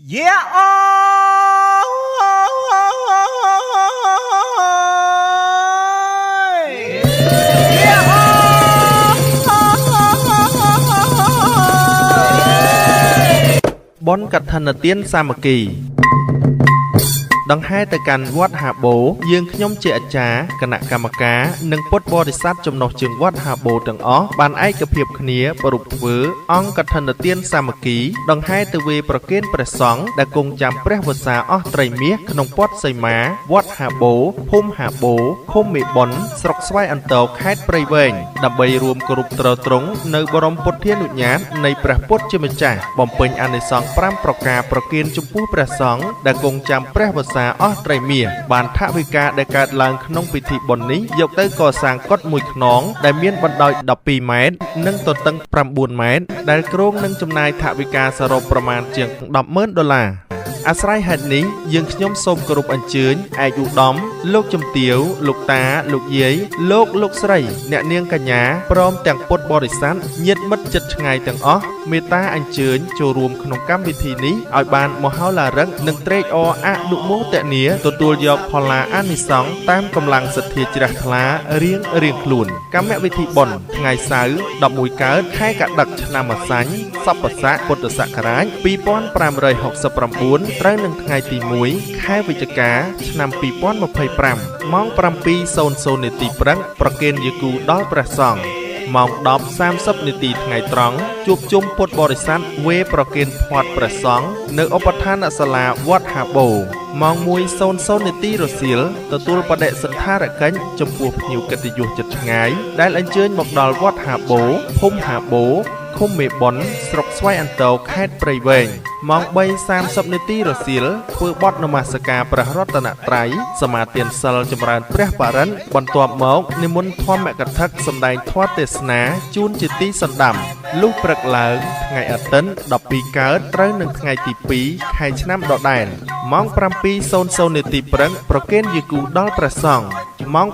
Yeah, Bon cật thần là tiên sa mạc kỳ đằng hai tại cành vót hạ bố dương nhom trẻ trá cà nạ cà mà cá nâng pốt body sát trong nọc trường vót hạ bố đằng ó bàn ai cập hiệp khía bờ rụp vớ ong cật thần là tiên sa mạc kỳ đằng hai từ vềประเคนประสองđã cùng chạmព្រះវស្សាអស់ត្រីមាសក្នុងពតសីមាវត្តហាបូភូមិហាបូឃុំមេបុនស្រុកស្វាយអន្តោខេត្តព្រៃវែងដើម្បីរួមគោរពត្រត្រង់នៅបរមពុទ្ធានុញ្ញាតនៃព្រះពុទ្ធជាម្ចាស់បំពេញអានិសង្ស5ប្រការប្រគេនចំពោះព្រះសង្ឃដែលគង់ចាំព្រះវស្សាអស់ត្រីមាសបានថវិកាដែលកើតឡើងក្នុងពិធីបុណ្យនេះយកទៅកសាងកុដិមួយខ្នងដែលមានបណ្ដោយ12ម៉ែត្រនិងទទឹង9ម៉ែត្រដែលគ្រោងនឹងចំណាយថវិកាសរុបប្រមាណជាង$10,000អាស្រ័យហេតុនេះយើងខ្ញុំសូមគោរពអញ្ជើញឯកឧត្តមលោកជំទាវលោកតាលោកយាយលោកស្រីអ្នកនាងកញ្ញាព្រមទាំងពុទ្ធបរិស័ទញាតិមិត្តជិតឆ្ងាយទាំងអស់មេត្តាអញ្ជើញចូលរួមក្នុងកម្មវិធីនេះឲ្យបានមហោឡារិកនិងត្រេកអរអនុមោទនាទទួលយកផល្លាអានិសង្សតាមកម្លាំងសទ្ធាជ្រះថ្លារៀងខ្លួនកម្មវិធីបុណ្យថ្ងៃសៅរ៍11កើតខែកដឹកឆ្នាំម្សាញ់សប្បស័កពុទ្ធសករាជ2569ត្រូវនឹងថ្ងៃទី1ខែវិច្ឆិកាឆ្នាំ2025ម៉ោង 7:00 នាទីព្រឹកប្រគេនយគូដល់ព្រះសង្ឃម៉ោង 10:30 នាទីថ្ងៃត្រង់ជួបជុំពុទ្ធបរិស័ទវេប្រគេនផាត់ព្រះសង្ឃនៅឧបដ្ឋានសាលាវត្តហាបូម៉ោង 1:00 នាទីរសៀលទទួលបដិសណ្ឋារកិច្ចចំពោះភ្ញៀវកិត្តិយសជិតឆ្ងាយដែលអញ្ជើញមកដល់វត្តហាបូភូមិហាបូឃុំមេបុនស្រុកស្វាយអន្តោខេត្តព្រៃវែងម៉ោង 3:30 នាទីរសៀលធ្វើបទនមស្ការព្រះរតនត្រ័យសមាទានសិលចម្រើនព្រះបរិញ្ញបន្ទាប់មកនិមន្តធម្មកថាសម្ដែងធម៌ទេសនាជូនជាទីសន្តាំលុះព្រឹកឡើងថ្ងៃអាទិត្យ12កើតត្រូវនឹងថ្ងៃទី2ខែឆ្នាំដដែលម៉ោង 7:00 នាទីព្រឹកប្រគេនយគូដល់ព្រះសង្ឃម៉ោង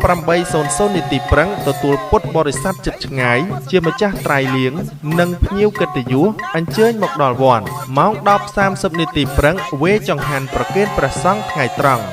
8:00 នាទីព្រឹកទទួលពុទ្ធបរិស័ទជិតឆ្ងាយជាម្ចាស់ត្រៃលៀងនិងភ្ញៀវកិត្តិយសអញ្ជើញមកដល់វត្តម៉ោង 10:30 នាទីព្រឹកវេចង្ហាន់ប្រគេនព្រះសង្ឃថ្ងៃត្រង់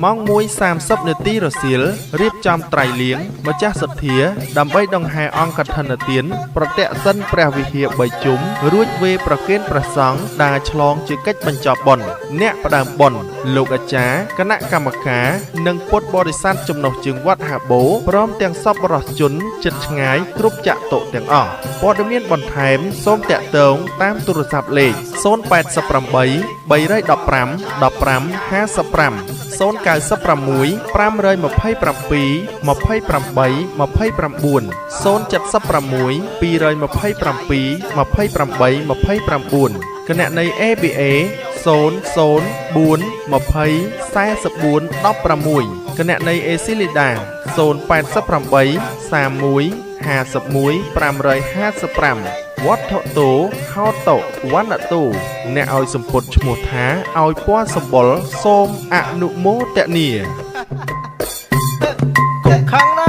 ម៉ោង 1:30 នាទីរសៀលរៀបចំត្រៃលៀងម្ចាស់សទ្ធាដើម្បីដង្ហែអង្គកឋិនទានប្រតិសិនព្រះវិហារ3ជុំរួចវេប្រគេនព្រះសង្ឃដើរឆ្លងជាកិច្ចបញ្ចប់បុណ្យអ្នកផ្ដើមបុណ្យលោកអាចារ្យគណៈកម្មការនិងពុទ្ធបរិស័ទចំណុះជើងវត្តហាបូព្រមទាំងសប្បុរសជនជិតឆ្ងាយគ្រប់ចតុទាំងអស់ព័ត៌មានបន្ថែមសូមតាក់ទងតាមទូរស័ព្ទលេខ088 315 1555 096 527 28 29 076 227 28 29 គណនី ABA 004 20 44 16 គណនី Acilida 088 31 51 555 វត្ថុតូហោតូវណ្ណតូអ្នកឲ្យសម្ពុតឈ្មោះថាឲ្យពណ៌សម្បុរសូមអនុមោទនាកុំខឹងណា